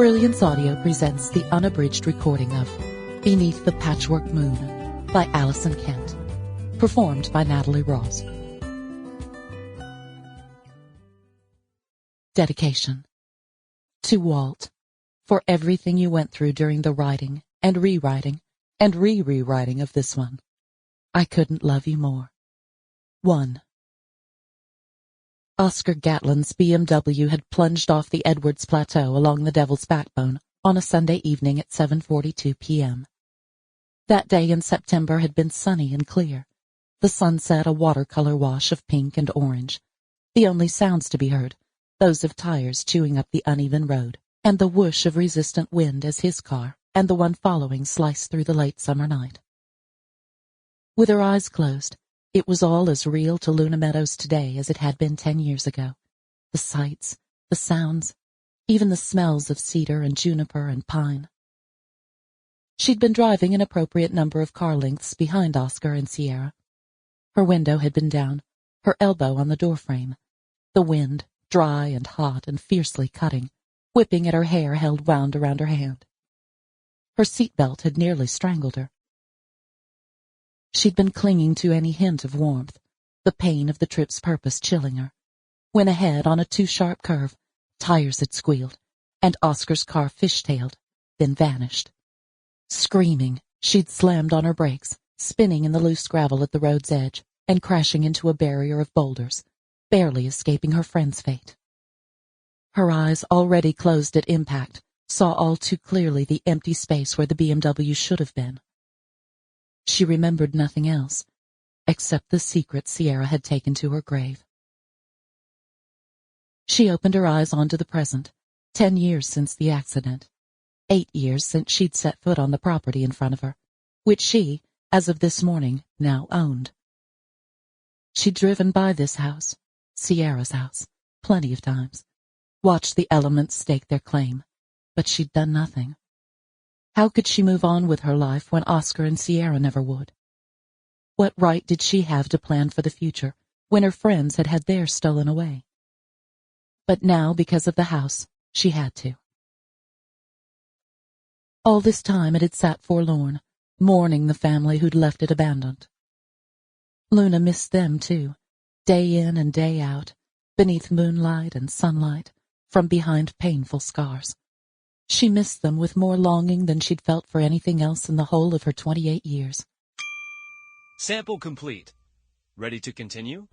Brilliance Audio presents the unabridged recording of Beneath the Patchwork Moon by Alison Kent, performed by Natalie Ross. Dedication. To Walt, for everything you went through during the writing and rewriting and re-rewriting of this one. I couldn't love you more. 1. Oscar Gatlin's BMW had plunged off the Edwards Plateau along the Devil's Backbone on a Sunday evening at 7:42 p.m. That day in September had been sunny and clear, the sunset a watercolor wash of pink and orange, the only sounds to be heard, those of tires chewing up the uneven road, and the whoosh of resistant wind as his car and the one following sliced through the late summer night. With her eyes closed, it was all as real to Luna Meadows today as it had been 10 years ago. The sights, the sounds, even the smells of cedar and juniper and pine. She'd been driving an appropriate number of car lengths behind Oscar and Sierra. Her window had been down, her elbow on the doorframe, the wind, dry and hot and fiercely cutting, whipping at her hair held wound around her hand. Her seatbelt had nearly strangled her. She'd been clinging to any hint of warmth, the pain of the trip's purpose chilling her, when ahead on a too-sharp curve, tires had squealed, and Oscar's car fishtailed, then vanished. Screaming, she'd slammed on her brakes, spinning in the loose gravel at the road's edge, and crashing into a barrier of boulders, barely escaping her friend's fate. Her eyes, already closed at impact, saw all too clearly the empty space where the BMW should have been. She remembered nothing else, except the secret Sierra had taken to her grave. She opened her eyes onto the present, 10 years since the accident, 8 years since she'd set foot on the property in front of her, which she, as of this morning, now owned. She'd driven by this house, Sierra's house, plenty of times, watched the elements stake their claim, but she'd done nothing. How could she move on with her life when Oscar and Sierra never would? What right did she have to plan for the future when her friends had had theirs stolen away? But now, because of the house, she had to. All this time it had sat forlorn, mourning the family who'd left it abandoned. Luna missed them, too, day in and day out, beneath moonlight and sunlight, from behind painful scars. She missed them with more longing than she'd felt for anything else in the whole of her 28 years. Sample complete. Ready to continue?